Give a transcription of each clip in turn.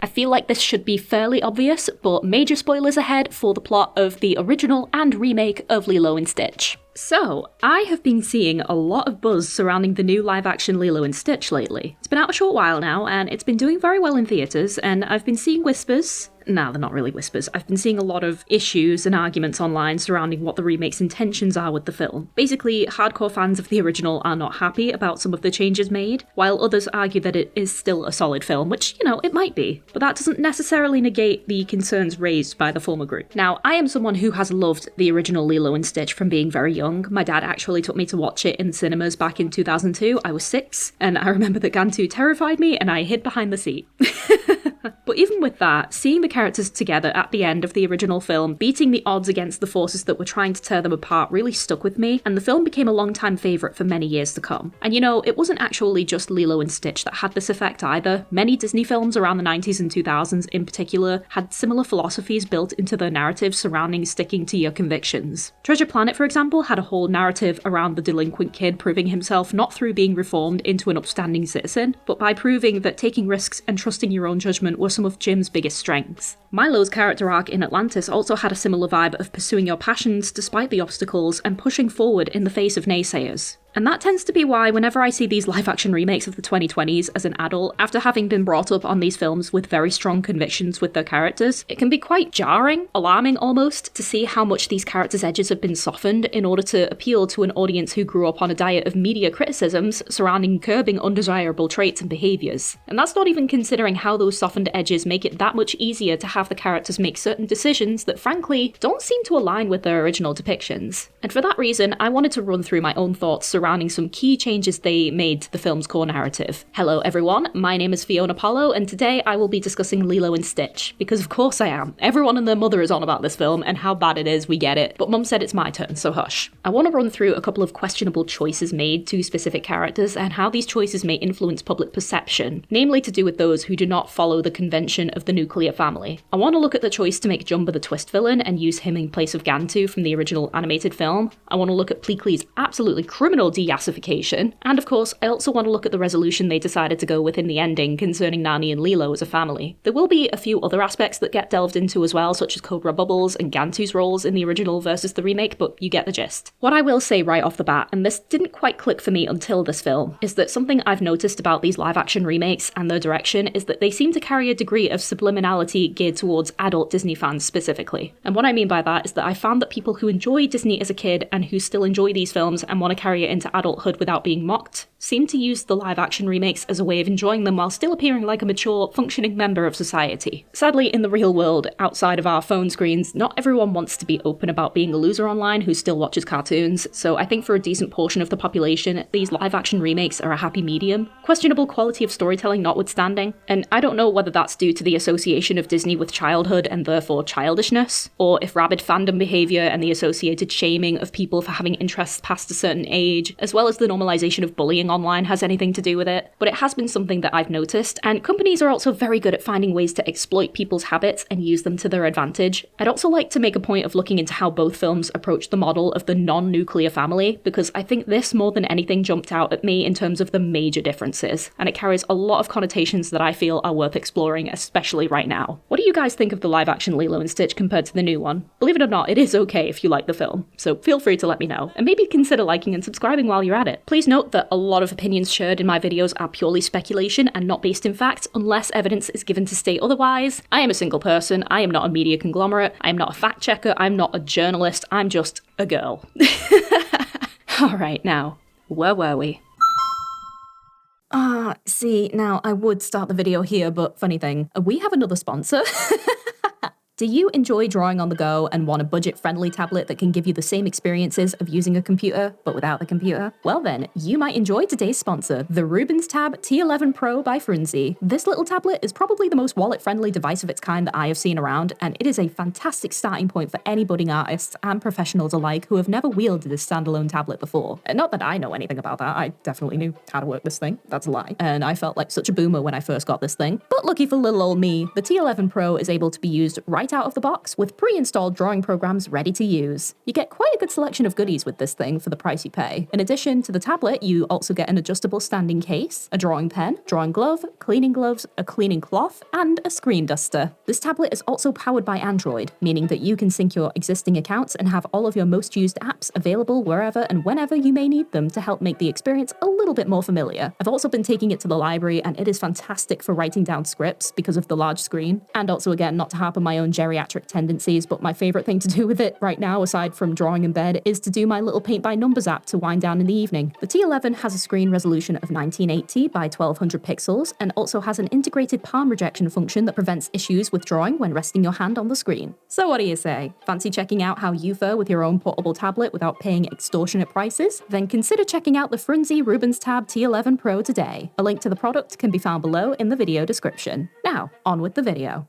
I feel like this should be fairly obvious, but major spoilers ahead for the plot of the original and remake of Lilo and Stitch. So, I have been seeing a lot of buzz surrounding the new live-action Lilo and Stitch lately. It's been out a short while now, and it's been doing very well in theatres, and I've been seeing whispers. No, they're not really whispers. I've been seeing a lot of issues and arguments online surrounding what the remake's intentions are with the film. Basically, hardcore fans of the original are not happy about some of the changes made, while others argue that it is still a solid film, which, it might be. But that doesn't necessarily negate the concerns raised by the former group. Now, I am someone who has loved the original Lilo and Stitch from being very young. My dad actually took me to watch it in the cinemas back in 2002. I was 6, and I remember that Gantu terrified me, and I hid behind the seat. But even with that, seeing the characters together at the end of the original film, beating the odds against the forces that were trying to tear them apart really stuck with me, and the film became a long-time favourite for many years to come. And it wasn't actually just Lilo and Stitch that had this effect either. Many Disney films around the 90s and 2000s in particular had similar philosophies built into their narratives surrounding sticking to your convictions. Treasure Planet, for example, had a whole narrative around the delinquent kid proving himself not through being reformed into an upstanding citizen, but by proving that taking risks and trusting your own judgment were some of Jim's biggest strengths. Milo's character arc in Atlantis also had a similar vibe of pursuing your passions despite the obstacles and pushing forward in the face of naysayers. And that tends to be why whenever I see these live-action remakes of the 2020s as an adult, after having been brought up on these films with very strong convictions with their characters, it can be quite jarring, alarming almost, to see how much these characters' edges have been softened in order to appeal to an audience who grew up on a diet of media criticisms surrounding curbing undesirable traits and behaviours. And that's not even considering how those softened edges make it that much easier to have the characters make certain decisions that frankly don't seem to align with their original depictions. And for that reason, I wanted to run through my own thoughts surrounding some key changes they made to the film's core narrative. Hello everyone, my name is fionapollo, and today I will be discussing Lilo and Stitch, because of course I am. Everyone and their mother is on about this film and how bad it is, we get it, but Mum said it's my turn, so hush. I want to run through a couple of questionable choices made to specific characters and how these choices may influence public perception, namely to do with those who do not follow the convention of the nuclear family. I want to look at the choice to make Jumba the twist villain and use him in place of Gantu from the original animated film. I want to look at Pleakley's absolutely criminal deyassification, and of course, I also want to look at the resolution they decided to go with in the ending concerning Nani and Lilo as a family. There will be a few other aspects that get delved into as well, such as Cobra Bubbles and Gantu's roles in the original versus the remake, but you get the gist. What I will say right off the bat, and this didn't quite click for me until this film, is that something I've noticed about these live-action remakes and their direction is that they seem to carry a degree of subliminality geared towards adult Disney fans specifically. And what I mean by that is that I found that people who enjoy Disney as a kid and who still enjoy these films and want to carry it into adulthood without being mocked seem to use the live-action remakes as a way of enjoying them while still appearing like a mature, functioning member of society. Sadly, in the real world, outside of our phone screens, not everyone wants to be open about being a loser online who still watches cartoons, so I think for a decent portion of the population, these live-action remakes are a happy medium. Questionable quality of storytelling notwithstanding, and I don't know whether that's due to the association of Disney with childhood and therefore childishness, or if rabid fandom behaviour and the associated shaming of people for having interests past a certain age, as well as the normalisation of bullying online has anything to do with it, but it has been something that I've noticed, and companies are also very good at finding ways to exploit people's habits and use them to their advantage. I'd also like to make a point of looking into how both films approach the model of the non-nuclear family, because I think this more than anything jumped out at me in terms of the major differences, and it carries a lot of connotations that I feel are worth exploring, especially right now. What do you guys think of the live-action Lilo and Stitch compared to the new one? Believe it or not, it is okay if you like the film, so feel free to let me know, and maybe consider liking and subscribing while you're at it. Please note that a lot of opinions shared in my videos are purely speculation and not based in fact, unless evidence is given to state otherwise. I am a single person, I am not a media conglomerate, I am not a fact checker, I'm not a journalist, I'm just a girl. Alright, now, where were we? See, now I would start the video here, but funny thing, we have another sponsor. Do you enjoy drawing on the go and want a budget-friendly tablet that can give you the same experiences of using a computer, but without the computer? Well then, you might enjoy today's sponsor, the RubensTab T11 Pro by Frunsi. This little tablet is probably the most wallet-friendly device of its kind that I have seen around, and it is a fantastic starting point for any budding artists and professionals alike who have never wielded this standalone tablet before. And not that I know anything about that, I definitely knew how to work this thing, that's a lie. And I felt like such a boomer when I first got this thing. But lucky for little old me, the T11 Pro is able to be used right right out of the box with pre-installed drawing programs ready to use. You get quite a good selection of goodies with this thing for the price you pay. In addition to the tablet, you also get an adjustable standing case, a drawing pen, drawing glove, cleaning gloves, a cleaning cloth, and a screen duster. This tablet is also powered by Android, meaning that you can sync your existing accounts and have all of your most used apps available wherever and whenever you may need them to help make the experience a little bit more familiar. I've also been taking it to the library, and it is fantastic for writing down scripts because of the large screen. And also, again, not to harp on my own geriatric tendencies, but my favorite thing to do with it right now, aside from drawing in bed, is to do my little paint by numbers app to wind down in the evening. The T11 has a screen resolution of 1980 by 1200 pixels and also has an integrated palm rejection function that prevents issues with drawing when resting your hand on the screen. So what do you say? Fancy checking out how you fare with your own portable tablet without paying extortionate prices? Then consider checking out the Frunsi RubensTab T11 Pro today. A link to the product can be found below in the video description. Now, on with the video.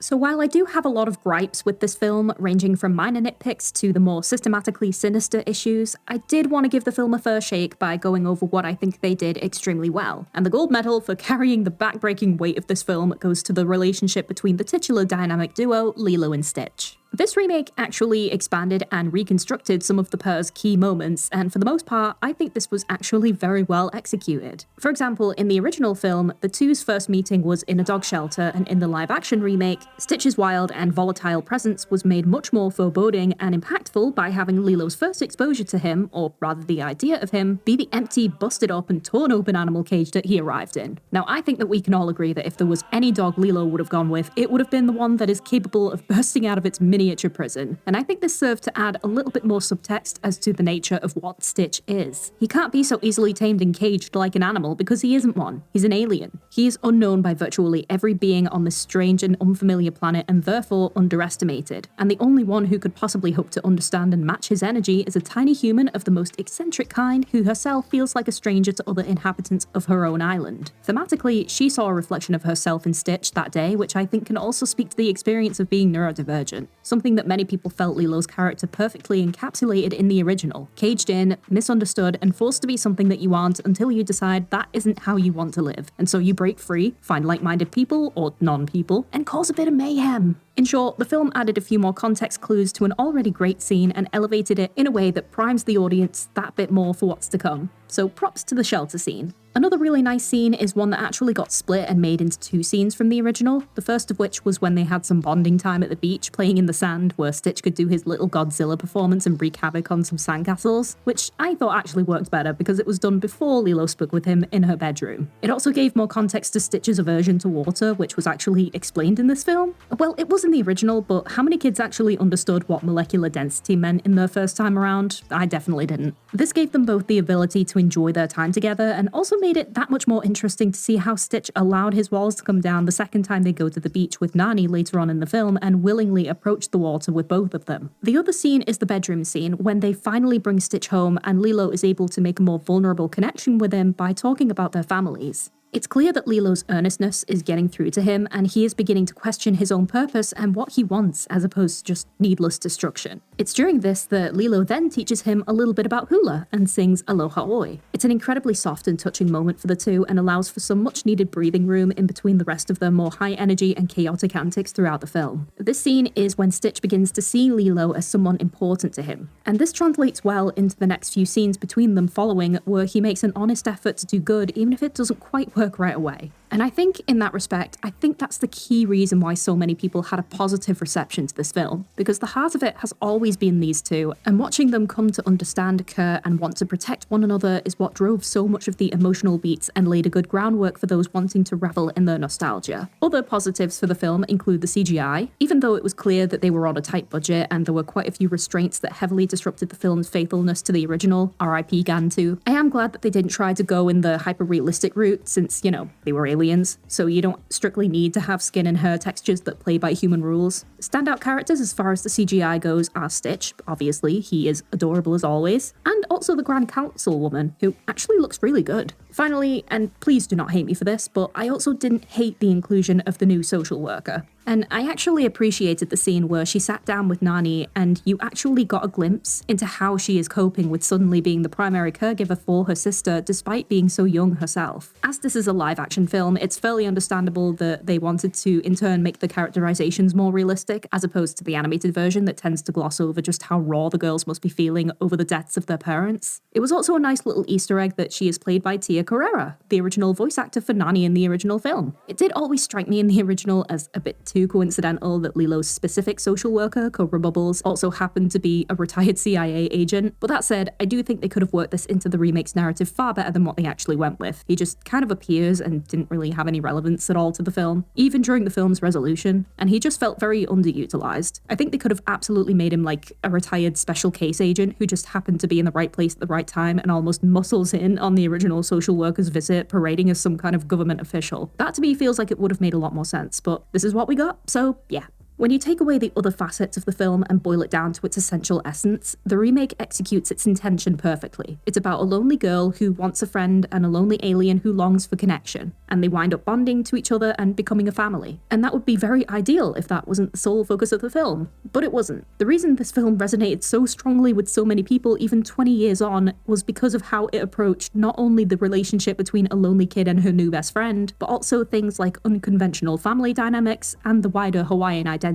So while I do have a lot of gripes with this film, ranging from minor nitpicks to the more systematically sinister issues, I did want to give the film a fair shake by going over what I think they did extremely well. And the gold medal for carrying the back-breaking weight of this film goes to the relationship between the titular dynamic duo, Lilo and Stitch. This remake actually expanded and reconstructed some of the pair's key moments, and for the most part, I think this was actually very well executed. For example, in the original film, the two's first meeting was in a dog shelter, and in the live-action remake, Stitch's wild and volatile presence was made much more foreboding and impactful by having Lilo's first exposure to him, or rather the idea of him, be the empty, busted up and torn open animal cage that he arrived in. Now, I think that we can all agree that if there was any dog Lilo would have gone with, it would have been the one that is capable of bursting out of its miniature prison, and I think this served to add a little bit more subtext as to the nature of what Stitch is. He can't be so easily tamed and caged like an animal because he isn't one. He's an alien. He is unknown by virtually every being on this strange and unfamiliar planet and therefore underestimated, and the only one who could possibly hope to understand and match his energy is a tiny human of the most eccentric kind who herself feels like a stranger to other inhabitants of her own island. Thematically, she saw a reflection of herself in Stitch that day, which I think can also speak to the experience of being neurodivergent, something that many people felt Lilo's character perfectly encapsulated in the original. Caged in, misunderstood, and forced to be something that you aren't until you decide that isn't how you want to live. And so you break free, find like-minded people, or non-people, and cause a bit of mayhem. In short, the film added a few more context clues to an already great scene and elevated it in a way that primes the audience that bit more for what's to come. So props to the shelter scene. Another really nice scene is one that actually got split and made into two scenes from the original, the first of which was when they had some bonding time at the beach playing in the sand where Stitch could do his little Godzilla performance and wreak havoc on some sandcastles, which I thought actually worked better because it was done before Lilo spoke with him in her bedroom. It also gave more context to Stitch's aversion to water, which was actually explained in this film. Well, it was in the original, but how many kids actually understood what molecular density meant in their first time around? I definitely didn't. This gave them both the ability to enjoy their time together and also made it that much more interesting to see how Stitch allowed his walls to come down the second time they go to the beach with Nani later on in the film and willingly approach the water with both of them. The other scene is the bedroom scene, when they finally bring Stitch home and Lilo is able to make a more vulnerable connection with him by talking about their families. It's clear that Lilo's earnestness is getting through to him, and he is beginning to question his own purpose and what he wants, as opposed to just needless destruction. It's during this that Lilo then teaches him a little bit about hula and sings Aloha Oi. It's an incredibly soft and touching moment for the two and allows for some much needed breathing room in between the rest of their more high energy and chaotic antics throughout the film. This scene is when Stitch begins to see Lilo as someone important to him, and this translates well into the next few scenes between them following, where he makes an honest effort to do good even if it doesn't quite work right away. And I think in that respect, I think that's the key reason why so many people had a positive reception to this film, because the heart of it has always been these two, and watching them come to understand, care, and want to protect one another is what drove so much of the emotional beats and laid a good groundwork for those wanting to revel in their nostalgia. Other positives for the film include the CGI. Even though it was clear that they were on a tight budget and there were quite a few restraints that heavily disrupted the film's faithfulness to the original, RIP Gantu, I am glad that they didn't try to go in the hyper-realistic route since, you know, they were aliens, so you don't strictly need to have skin and hair textures that play by human rules. Standout characters as far as the CGI goes are Stitch, obviously, he is adorable as always, and also the Grand Councilwoman, who actually looks really good. Finally, and please do not hate me for this, but I also didn't hate the inclusion of the new social worker. And I actually appreciated the scene where she sat down with Nani and you actually got a glimpse into how she is coping with suddenly being the primary caregiver for her sister despite being so young herself. As this is a live action film, it's fairly understandable that they wanted to in turn make the characterizations more realistic as opposed to the animated version that tends to gloss over just how raw the girls must be feeling over the deaths of their parents. It was also a nice little Easter egg that she is played by Tia Carrera, the original voice actor for Nani in the original film. It did always strike me in the original as a bit too coincidental that Lilo's specific social worker, Cobra Bubbles, also happened to be a retired CIA agent, but that said, I do think they could have worked this into the remake's narrative far better than what they actually went with. He just kind of appears and didn't really have any relevance at all to the film, even during the film's resolution, and he just felt very underutilized. I think they could have absolutely made him like a retired special case agent who just happened to be in the right place at the right time and almost muscles in on the original social worker's visit, parading as some kind of government official. That to me feels like it would have made a lot more sense, but this is what we got, so yeah. When you take away the other facets of the film and boil it down to its essential essence, the remake executes its intention perfectly. It's about a lonely girl who wants a friend and a lonely alien who longs for connection, and they wind up bonding to each other and becoming a family. And that would be very ideal if that wasn't the sole focus of the film. But it wasn't. The reason this film resonated so strongly with so many people even 20 years on was because of how it approached not only the relationship between a lonely kid and her new best friend, but also things like unconventional family dynamics and the wider Hawaiian identity.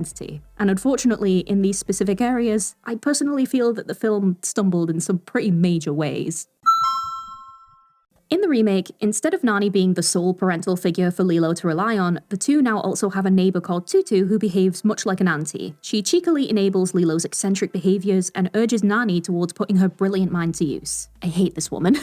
And unfortunately, in these specific areas, I personally feel that the film stumbled in some pretty major ways. In the remake, instead of Nani being the sole parental figure for Lilo to rely on, the two now also have a neighbour called Tutu who behaves much like an auntie. She cheekily enables Lilo's eccentric behaviours and urges Nani towards putting her brilliant mind to use. I hate this woman.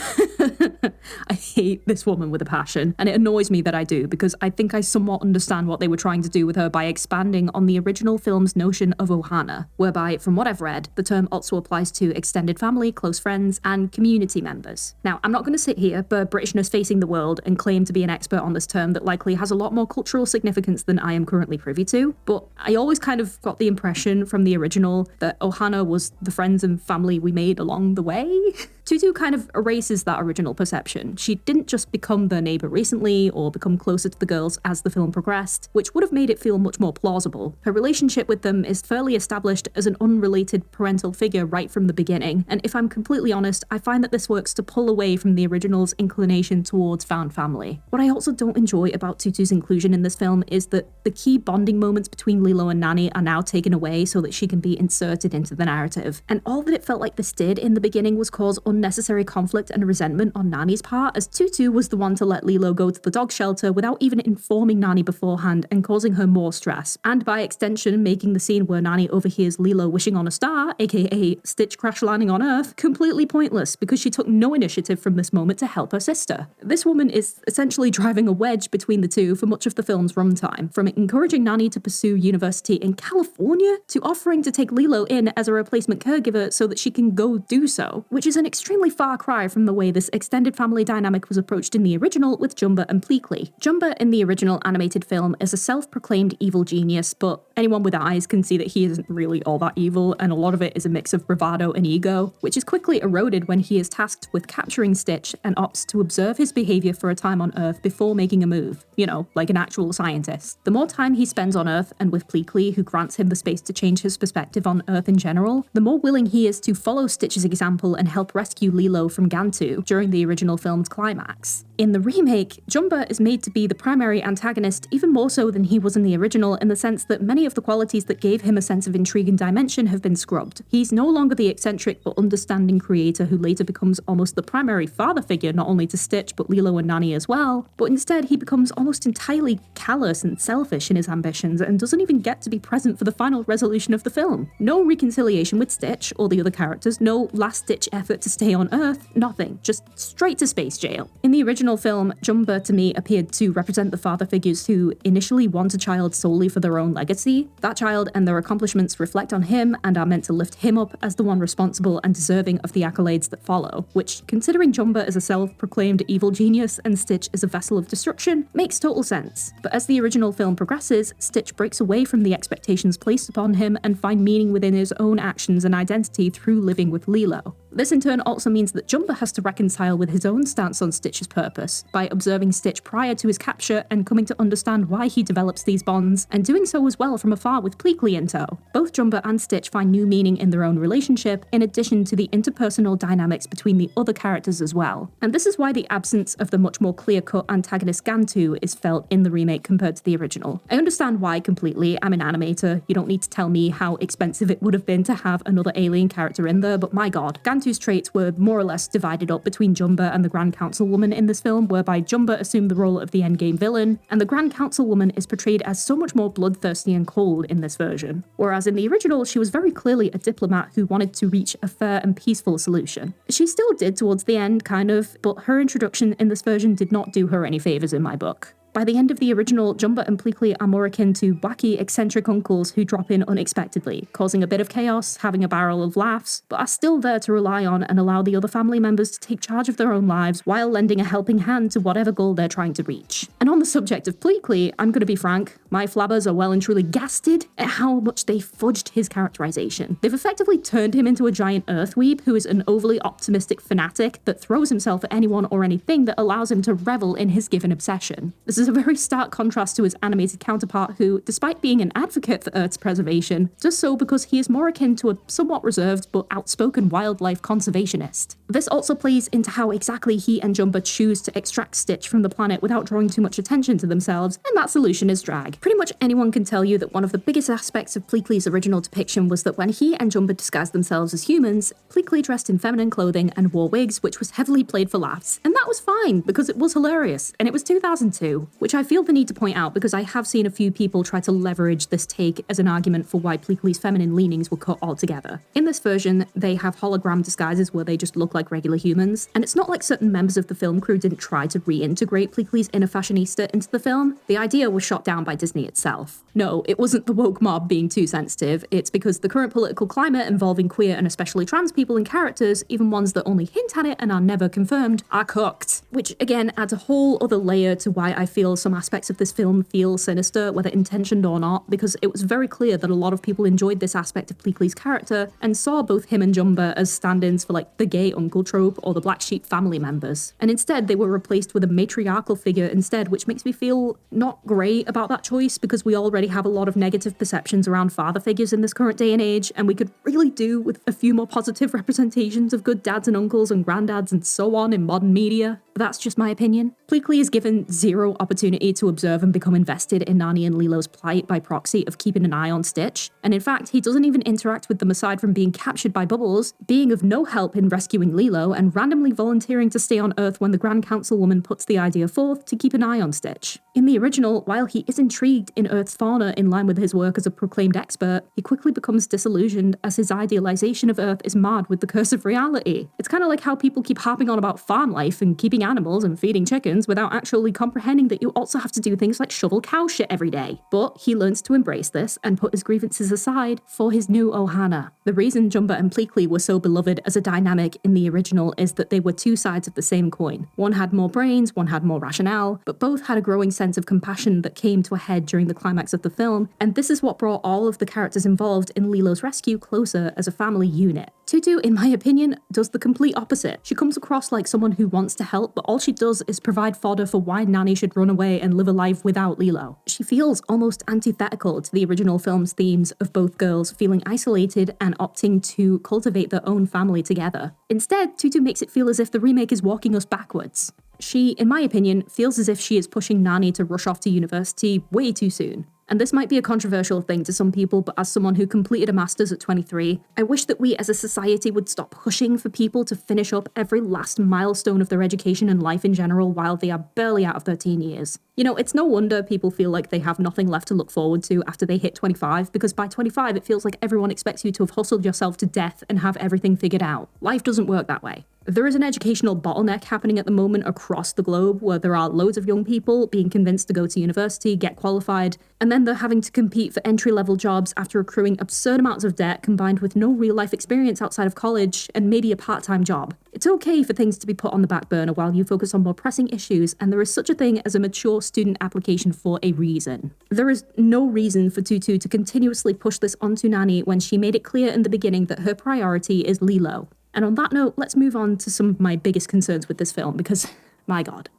I hate this woman with a passion, and it annoys me that I do, because I think I somewhat understand what they were trying to do with her by expanding on the original film's notion of Ohana, whereby, from what I've read, the term also applies to extended family, close friends, and community members. Now, I'm not going to sit here, Britishness facing the world, and claim to be an expert on this term that likely has a lot more cultural significance than I am currently privy to, but I always kind of got the impression from the original that Ohana was the friends and family we made along the way. Tutu kind of erases that original perception. She didn't just become their neighbour recently or become closer to the girls as the film progressed, which would have made it feel much more plausible. Her relationship with them is fairly established as an unrelated parental figure right from the beginning, and if I'm completely honest, I find that this works to pull away from the original's inclination towards found family. What I also don't enjoy about Tutu's inclusion in this film is that the key bonding moments between Lilo and Nani are now taken away so that she can be inserted into the narrative, and all that it felt like this did in the beginning was cause unnecessary conflict and resentment on Nani's part, as Tutu was the one to let Lilo go to the dog shelter without even informing Nani beforehand and causing her more stress, and by extension making the scene where Nani overhears Lilo wishing on a star, aka Stitch crash landing on Earth, completely pointless because she took no initiative from this moment to help her sister. This woman is essentially driving a wedge between the two for much of the film's runtime, from encouraging Nani to pursue university in California to offering to take Lilo in as a replacement caregiver so that she can go do so, which is an extremely far cry from the way this extended family dynamic was approached in the original with Jumba and Pleakley. Jumba in the original animated film is a self-proclaimed evil genius, but anyone with eyes can see that he isn't really all that evil, and a lot of it is a mix of bravado and ego, which is quickly eroded when he is tasked with capturing Stitch and opts to observe his behaviour for a time on Earth before making a move, you know, like an actual scientist. The more time he spends on Earth, and with Pleakley, who grants him the space to change his perspective on Earth in general, the more willing he is to follow Stitch's example and help rescue Lilo from Gantu during the original film's climax. In the remake, Jumba is made to be the primary antagonist even more so than he was in the original, in the sense that many of the qualities that gave him a sense of intrigue and dimension have been scrubbed. He's no longer the eccentric but understanding creator who later becomes almost the primary father figure not only to Stitch but Lilo and Nani as well, but instead he becomes almost entirely callous and selfish in his ambitions and doesn't even get to be present for the final resolution of the film. No reconciliation with Stitch or the other characters, no last-ditch effort to stay on Earth, nothing, just straight to space jail. In the original film, Jumba to me appeared to represent the father figures who initially want a child solely for their own legacy. That child and their accomplishments reflect on him and are meant to lift him up as the one responsible and deserving of the accolades that follow, which, considering Jumba as a self-proclaimed evil genius and Stitch as a vessel of destruction, makes total sense. But as the original film progresses, Stitch breaks away from the expectations placed upon him and finds meaning within his own actions and identity through living with Lilo. This in turn also means that Jumper has to reconcile with his own stance on Stitch's purpose by observing Stitch prior to his capture and coming to understand why he develops these bonds, and doing so as well from afar with Pleakley in tow. Both Jumper and Stitch find new meaning in their own relationship, in addition to the interpersonal dynamics between the other characters as well. And this is why the absence of the much more clear-cut antagonist Gantu is felt in the remake compared to the original. I understand why completely. I'm an animator. You don't need to tell me how expensive it would have been to have another alien character in there, but my god. Gantu's traits were more or less divided up between Jumper and the Grand Councilwoman in this film, whereby Jumper assumed the role of the endgame villain, and the Grand Councilwoman is portrayed as so much more bloodthirsty and cold in this version. Whereas in the original, she was very clearly a diplomat who wanted to reach a fair and peaceful solution. She still did towards the end, kind of, but her introduction in this version did not do her any favors in my book. By the end of the original, Jumper and Pleakley are more akin to wacky, eccentric uncles who drop in unexpectedly, causing a bit of chaos, having a barrel of laughs, but are still there to rely on and allow the other family members to take charge of their own lives while lending a helping hand to whatever goal they're trying to reach. And on the subject of Pleakley, I'm gonna be frank, my flabbers are well and truly gasted at how much they fudged his characterization. They've effectively turned him into a giant earthweeb who is an overly optimistic fanatic that throws himself at anyone or anything that allows him to revel in his given obsession. This is a very stark contrast to his animated counterpart who, despite being an advocate for Earth's preservation, does so because he is more akin to a somewhat reserved but outspoken wildlife conservationist. This also plays into how exactly he and Jumper choose to extract Stitch from the planet without drawing too much attention to themselves, and that solution is drag. Pretty much anyone can tell you that one of the biggest aspects of Pleakley's original depiction was that when he and Jumper disguised themselves as humans, Pleakley dressed in feminine clothing and wore wigs, which was heavily played for laughs. And that was fine, because it was hilarious, and it was 2002, which I feel the need to point out because I have seen a few people try to leverage this take as an argument for why Pleakley's feminine leanings were cut altogether. In this version, they have hologram disguises where they just look like regular humans, and it's not like certain members of the film crew didn't try to reintegrate Pleakley's inner fashionista into the film. The idea was shot down by Disney itself. No, it wasn't the woke mob being too sensitive, it's because the current political climate involving queer and especially trans people and characters, even ones that only hint at it and are never confirmed, are cooked. Which again adds a whole other layer to why I feel some aspects of this film feel sinister, whether intentioned or not, because it was very clear that a lot of people enjoyed this aspect of Pleakley's character and saw both him and Jumper as stand-ins for like the gay uncle trope or the black sheep family members. And instead they were replaced with a matriarchal figure instead, which makes me feel not great about that choice because we already have a lot of negative perceptions around father figures in this current day and age, and we could really do with a few more positive representations of good dads and uncles and granddads and so on in modern media. But that's just my opinion. Pleakley is given zero opportunity to observe and become invested in Nani and Lilo's plight by proxy of keeping an eye on Stitch, and in fact he doesn't even interact with them aside from being captured by Bubbles, being of no help in rescuing Lilo, and randomly volunteering to stay on Earth when the Grand Councilwoman puts the idea forth to keep an eye on Stitch. In the original, while he is intrigued in Earth's fauna in line with his work as a proclaimed expert, he quickly becomes disillusioned as his idealization of Earth is marred with the curse of reality. It's kind of like how people keep harping on about farm life and keeping animals and feeding chickens without actually comprehending that you also have to do things like shovel cow shit every day. But he learns to embrace this and put his grievances aside for his new Ohana. The reason Jumper and Pleakley were so beloved as a dynamic in the original is that they were two sides of the same coin. One had more brains, one had more rationale, but both had a growing sense of compassion that came to a head during the climax of the film, and this is what brought all of the characters involved in Lilo's rescue closer as a family unit. Tutu, in my opinion, does the complete opposite. She comes across like someone who wants to help, but all she does is provide fodder for why Nani should run away and live a life without Lilo. She feels almost antithetical to the original film's themes of both girls feeling isolated and opting to cultivate their own family together. Instead, Tutu makes it feel as if the remake is walking us backwards. She, in my opinion, feels as if she is pushing Nani to rush off to university way too soon. And this might be a controversial thing to some people, but as someone who completed a master's at 23, I wish that we as a society would stop pushing for people to finish up every last milestone of their education and life in general while they are barely out of their teen years. You know, it's no wonder people feel like they have nothing left to look forward to after they hit 25, because by 25 it feels like everyone expects you to have hustled yourself to death and have everything figured out. Life doesn't work that way. There is an educational bottleneck happening at the moment across the globe where there are loads of young people being convinced to go to university, get qualified, and then they're having to compete for entry-level jobs after accruing absurd amounts of debt combined with no real-life experience outside of college and maybe a part-time job. It's okay for things to be put on the back burner while you focus on more pressing issues, and there is such a thing as a mature student application for a reason. There is no reason for Tutu to continuously push this onto Nani when she made it clear in the beginning that her priority is Lilo. And on that note, let's move on to some of my biggest concerns with this film, because, my god.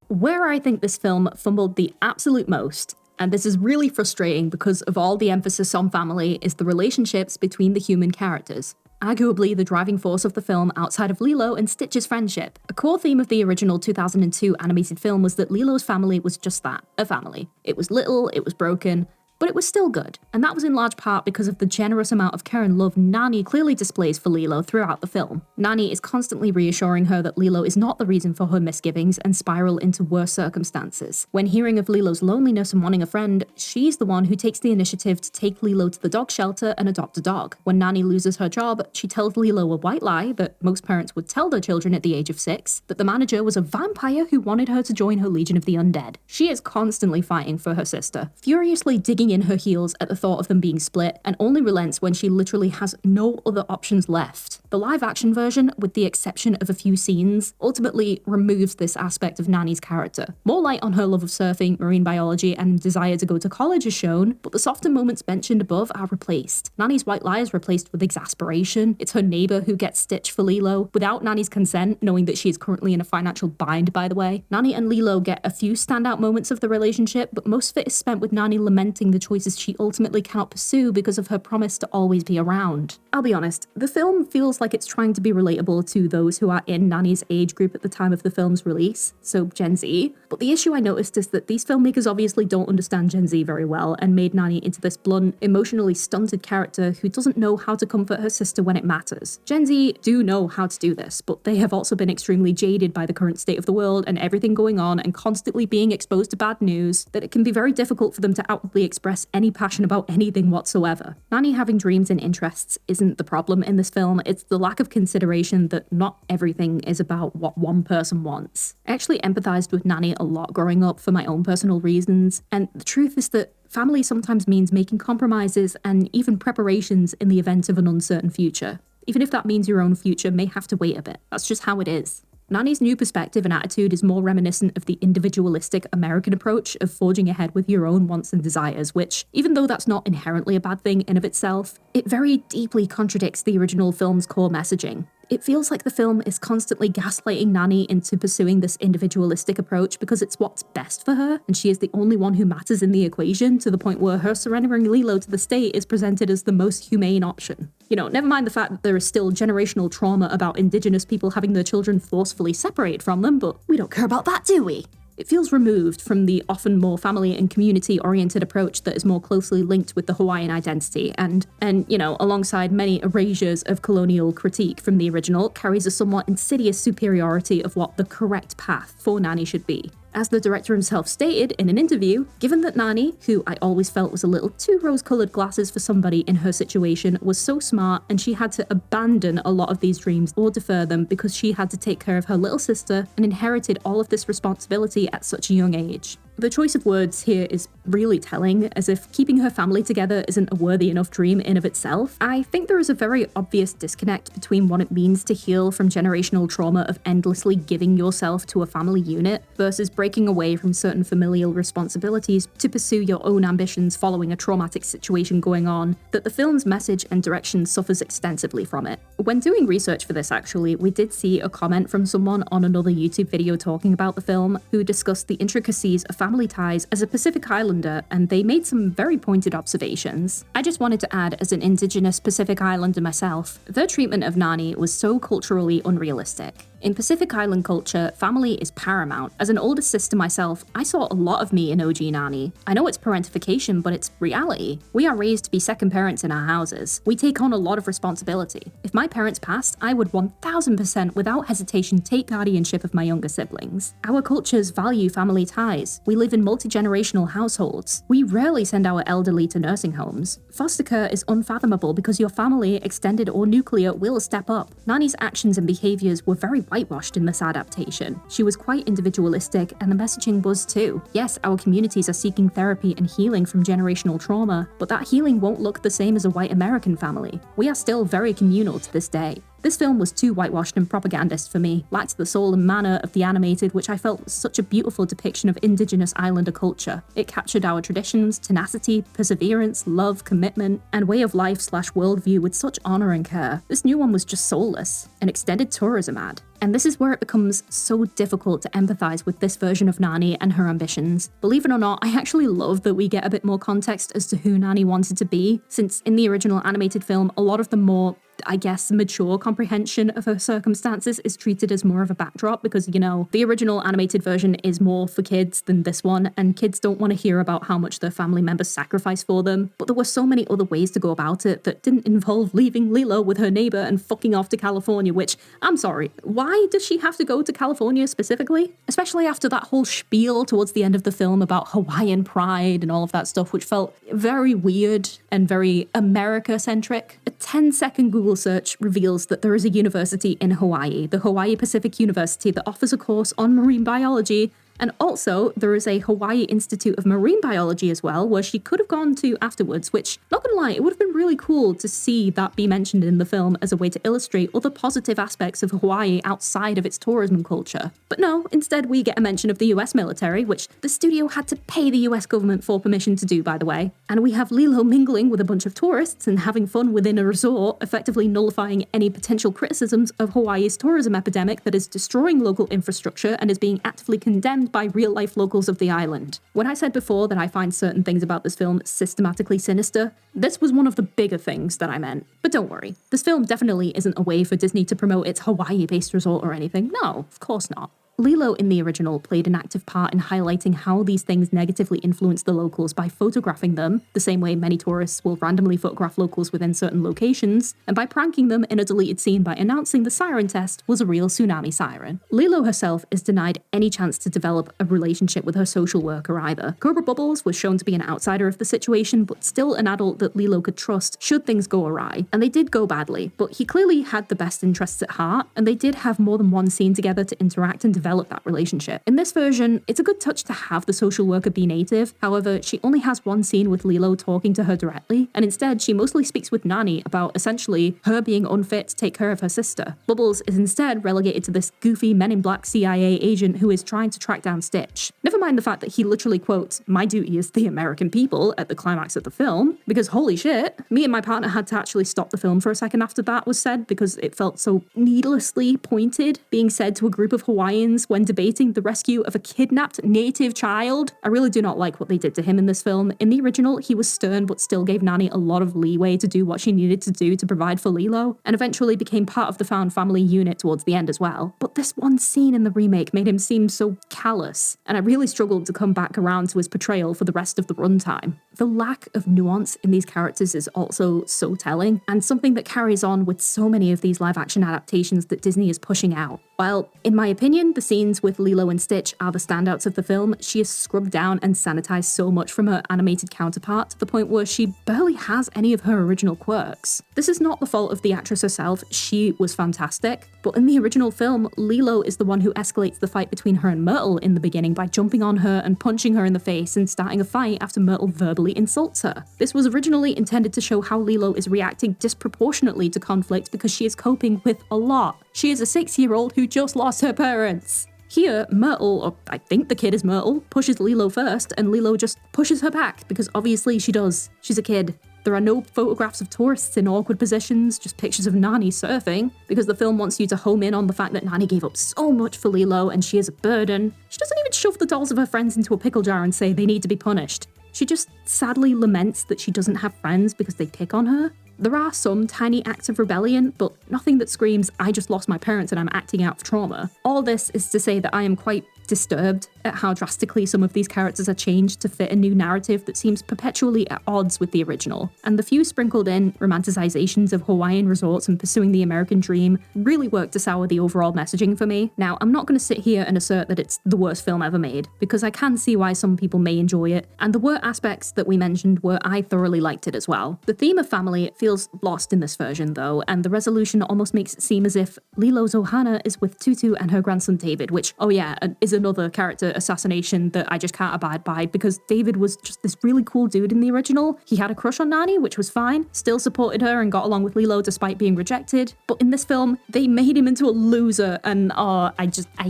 Where I think this film fumbled the absolute most, and this is really frustrating because of all the emphasis on family, is the relationships between the human characters. Arguably the driving force of the film outside of Lilo and Stitch's friendship. A core theme of the original 2002 animated film was that Lilo's family was just that, a family. It was little, it was broken, but it was still good, and that was in large part because of the generous amount of care and love Nani clearly displays for Lilo throughout the film. Nani is constantly reassuring her that Lilo is not the reason for her misgivings and spiral into worse circumstances. When hearing of Lilo's loneliness and wanting a friend, she's the one who takes the initiative to take Lilo to the dog shelter and adopt a dog. When Nani loses her job, she tells Lilo a white lie that most parents would tell their children at the age of 6, that the manager was a vampire who wanted her to join her Legion of the Undead. She is constantly fighting for her sister, furiously digging in her heels at the thought of them being split, and only relents when she literally has no other options left. The live-action version, with the exception of a few scenes, ultimately removes this aspect of Nani's character. More light on her love of surfing, marine biology, and desire to go to college is shown, but the softer moments mentioned above are replaced. Nani's white lie is replaced with exasperation. It's her neighbour who gets Stitch for Lilo, without Nani's consent, knowing that she is currently in a financial bind, by the way. Nani and Lilo get a few standout moments of the relationship, but most of it is spent with Nani lamenting the choices she ultimately cannot pursue because of her promise to always be around. I'll be honest, the film feels like it's trying to be relatable to those who are in Nani's age group at the time of the film's release, so Gen Z, but the issue I noticed is that these filmmakers obviously don't understand Gen Z very well and made Nani into this blunt, emotionally stunted character who doesn't know how to comfort her sister when it matters. Gen Z do know how to do this, but they have also been extremely jaded by the current state of the world and everything going on and constantly being exposed to bad news that it can be very difficult for them to outwardly express any passion about anything whatsoever. Nani having dreams and interests isn't the problem in this film, it's the lack of consideration that not everything is about what one person wants. I actually empathized with Nani a lot growing up for my own personal reasons, and the truth is that family sometimes means making compromises and even preparations in the event of an uncertain future. Even if that means your own future may have to wait a bit. That's just how it is. Nani's new perspective and attitude is more reminiscent of the individualistic American approach of forging ahead with your own wants and desires, which, even though that's not inherently a bad thing in of itself, it very deeply contradicts the original film's core messaging. It feels like the film is constantly gaslighting Nani into pursuing this individualistic approach because it's what's best for her, and she is the only one who matters in the equation, to the point where her surrendering Lilo to the state is presented as the most humane option. You know, never mind the fact that there is still generational trauma about Indigenous people having their children forcefully separated from them, but we don't care about that, do we? It feels removed from the often more family and community-oriented approach that is more closely linked with the Hawaiian identity, and you know, alongside many erasures of colonial critique from the original, carries a somewhat insidious superiority of what the correct path for Nani should be. As the director himself stated in an interview, given that Nani, who I always felt was a little too rose-coloured glasses for somebody in her situation, was so smart and she had to abandon a lot of these dreams or defer them because she had to take care of her little sister and inherited all of this responsibility at such a young age. The choice of words here is really telling, as if keeping her family together isn't a worthy enough dream in of itself. I think there is a very obvious disconnect between what it means to heal from generational trauma of endlessly giving yourself to a family unit versus breaking away from certain familial responsibilities to pursue your own ambitions following a traumatic situation going on, that the film's message and direction suffers extensively from it. When doing research for this actually, we did see a comment from someone on another YouTube video talking about the film who discussed the intricacies of family ties as a Pacific Islander, and they made some very pointed observations. I just wanted to add, as an Indigenous Pacific Islander myself, their treatment of Nani was so culturally unrealistic. In Pacific Island culture, family is paramount. As an older sister myself, I saw a lot of me in OG Nani. I know it's parentification, but it's reality. We are raised to be second parents in our houses. We take on a lot of responsibility. If my parents passed, I would 1000% without hesitation take guardianship of my younger siblings. Our cultures value family ties. We live in multi-generational households. We rarely send our elderly to nursing homes. Foster care is unfathomable because your family, extended or nuclear, will step up. Nani's actions and behaviors were very whitewashed in this adaptation. She was quite individualistic, and the messaging was too. Yes, our communities are seeking therapy and healing from generational trauma, but that healing won't look the same as a white American family. We are still very communal to this day. This film was too whitewashed and propagandist for me, lacked the soul and manner of the animated, which I felt was such a beautiful depiction of indigenous islander culture. It captured our traditions, tenacity, perseverance, love, commitment, and way of life/worldview with such honor and care. This new one was just soulless, an extended tourism ad. And this is where it becomes so difficult to empathize with this version of Nani and her ambitions. Believe it or not, I actually love that we get a bit more context as to who Nani wanted to be, since in the original animated film, a lot of the more, I guess, mature comprehension of her circumstances is treated as more of a backdrop because, you know, the original animated version is more for kids than this one, and kids don't want to hear about how much their family members sacrifice for them. But there were so many other ways to go about it that didn't involve leaving Lilo with her neighbor and fucking off to California, which, I'm sorry, why does she have to go to California specifically? Especially after that whole spiel towards the end of the film about Hawaiian pride and all of that stuff, which felt very weird and very America-centric. A 10-second Google search reveals that there is a university in Hawaii, the Hawaii Pacific University, that offers a course on marine biology. And also, there is a Hawaii Institute of Marine Biology as well, where she could have gone to afterwards, which, not gonna lie, it would have been really cool to see that be mentioned in the film as a way to illustrate other positive aspects of Hawaii outside of its tourism culture. But no, instead we get a mention of the US military, which the studio had to pay the US government for permission to do, by the way. And we have Lilo mingling with a bunch of tourists and having fun within a resort, effectively nullifying any potential criticisms of Hawaii's tourism epidemic that is destroying local infrastructure and is being actively condemned by real-life locals of the island. When I said before that I find certain things about this film systematically sinister, this was one of the bigger things that I meant. But don't worry, this film definitely isn't a way for Disney to promote its Hawaii-based resort or anything. No, of course not. Lilo in the original played an active part in highlighting how these things negatively influence the locals by photographing them, the same way many tourists will randomly photograph locals within certain locations, and by pranking them in a deleted scene by announcing the siren test was a real tsunami siren. Lilo herself is denied any chance to develop a relationship with her social worker either. Cobra Bubbles was shown to be an outsider of the situation, but still an adult that Lilo could trust should things go awry. And they did go badly, but he clearly had the best interests at heart, and they did have more than one scene together to interact and develop that relationship. In this version, it's a good touch to have the social worker be native. However, she only has one scene with Lilo talking to her directly, and instead she mostly speaks with Nani about essentially her being unfit to take care of her sister. Bubbles is instead relegated to this goofy Men in Black CIA agent who is trying to track down Stitch. Never mind the fact that he literally quotes, "My duty is the American people" at the climax of the film, because holy shit, me and my partner had to actually stop the film for a second after that was said because it felt so needlessly pointed, being said to a group of Hawaiians when debating the rescue of a kidnapped native child. I really do not like what they did to him in this film. In the original, he was stern but still gave Nani a lot of leeway to do what she needed to do to provide for Lilo, and eventually became part of the found family unit towards the end as well. But this one scene in the remake made him seem so callous, and I really struggled to come back around to his portrayal for the rest of the runtime. The lack of nuance in these characters is also so telling, and something that carries on with so many of these live-action adaptations that Disney is pushing out. While, in my opinion, the scenes with Lilo and Stitch are the standouts of the film, she is scrubbed down and sanitized so much from her animated counterpart to the point where she barely has any of her original quirks. This is not the fault of the actress herself, she was fantastic, but in the original film, Lilo is the one who escalates the fight between her and Myrtle in the beginning by jumping on her and punching her in the face and starting a fight after Myrtle verbally insults her. This was originally intended to show how Lilo is reacting disproportionately to conflict because she is coping with a lot. She is a 6-year-old who just lost her parents. Here, Myrtle, or I think the kid is Myrtle, pushes Lilo first, and Lilo just pushes her back, because obviously she does. She's a kid. There are no photographs of tourists in awkward positions, just pictures of Nani surfing, because the film wants you to home in on the fact that Nani gave up so much for Lilo and she is a burden. She doesn't even shove the dolls of her friends into a pickle jar and say they need to be punished. She just sadly laments that she doesn't have friends because they pick on her. There are some tiny acts of rebellion, but nothing that screams, "I just lost my parents and I'm acting out of trauma." All this is to say that I am quite disturbed at how drastically some of these characters are changed to fit a new narrative that seems perpetually at odds with the original. And the few sprinkled in romanticizations of Hawaiian resorts and pursuing the American dream really work to sour the overall messaging for me. Now, I'm not going to sit here and assert that it's the worst film ever made, because I can see why some people may enjoy it, and there were aspects that we mentioned where I thoroughly liked it as well. The theme of family feels lost in this version though, and the resolution almost makes it seem as if Lilo's Ohana is with Tutu and her grandson David, which, oh yeah, is another character assassination that I just can't abide by, because David was just this really cool dude in the original. He had a crush on Nani, which was fine, still supported her and got along with Lilo despite being rejected. But in this film, they made him into a loser, and I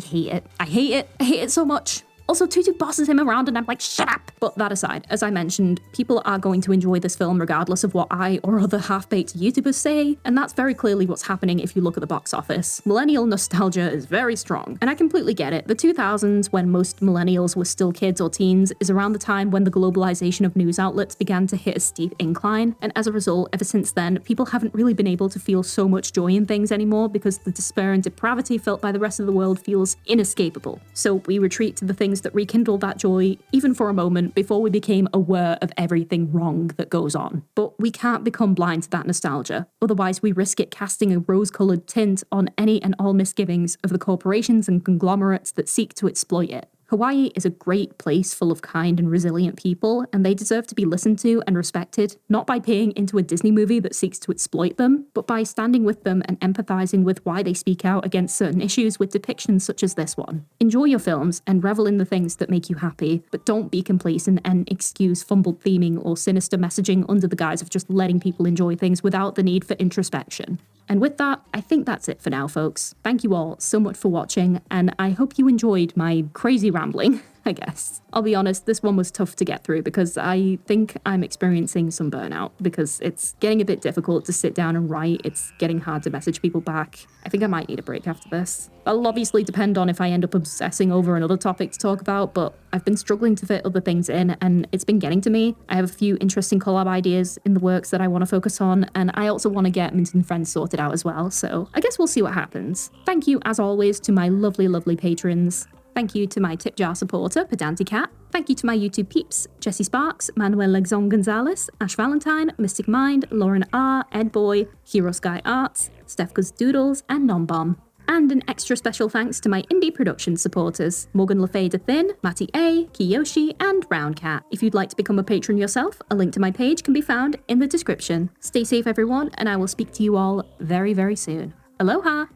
hate it. I hate it so much. Also, Tutu bosses him around and I'm like, shut up! But that aside, as I mentioned, people are going to enjoy this film regardless of what I or other half-baked YouTubers say, and that's very clearly what's happening if you look at the box office. Millennial nostalgia is very strong, and I completely get it. The 2000s, when most millennials were still kids or teens, is around the time when the globalization of news outlets began to hit a steep incline, and as a result, ever since then, people haven't really been able to feel so much joy in things anymore because the despair and depravity felt by the rest of the world feels inescapable. So we retreat to the things that rekindle that joy, even for a moment, before we became aware of everything wrong that goes on. But we can't become blind to that nostalgia, otherwise we risk it casting a rose-coloured tint on any and all misgivings of the corporations and conglomerates that seek to exploit it. Hawaii is a great place full of kind and resilient people, and they deserve to be listened to and respected, not by paying into a Disney movie that seeks to exploit them, but by standing with them and empathizing with why they speak out against certain issues with depictions such as this one. Enjoy your films and revel in the things that make you happy, but don't be complacent and excuse fumbled theming or sinister messaging under the guise of just letting people enjoy things without the need for introspection. And with that, I think that's it for now, folks. Thank you all so much for watching, and I hope you enjoyed my crazy rambling, I guess. I'll be honest, this one was tough to get through because I think I'm experiencing some burnout because it's getting a bit difficult to sit down and write. It's getting hard to message people back. I think I might need a break after this. That'll obviously depend on if I end up obsessing over another topic to talk about, but I've been struggling to fit other things in and it's been getting to me. I have a few interesting collab ideas in the works that I want to focus on, and I also want to get Mint and Friends sorted out as well, so I guess we'll see what happens. Thank you, as always, to my lovely, lovely patrons. Thank you to my tip jar supporter, Pedanticat. Thank you to my YouTube peeps, Jesse Sparks, Manuel Legzon Gonzalez, Ash Valentine, Mystic Mind, Lauren R, Ed Boy, Hero Sky Arts, Stefka's Doodles, and Nombomb. And an extra special thanks to my indie production supporters, Morgan LaFay Thin, Matty A, Kiyoshi, and Roundcat. If you'd like to become a patron yourself, a link to my page can be found in the description. Stay safe everyone, and I will speak to you all very, very soon. Aloha!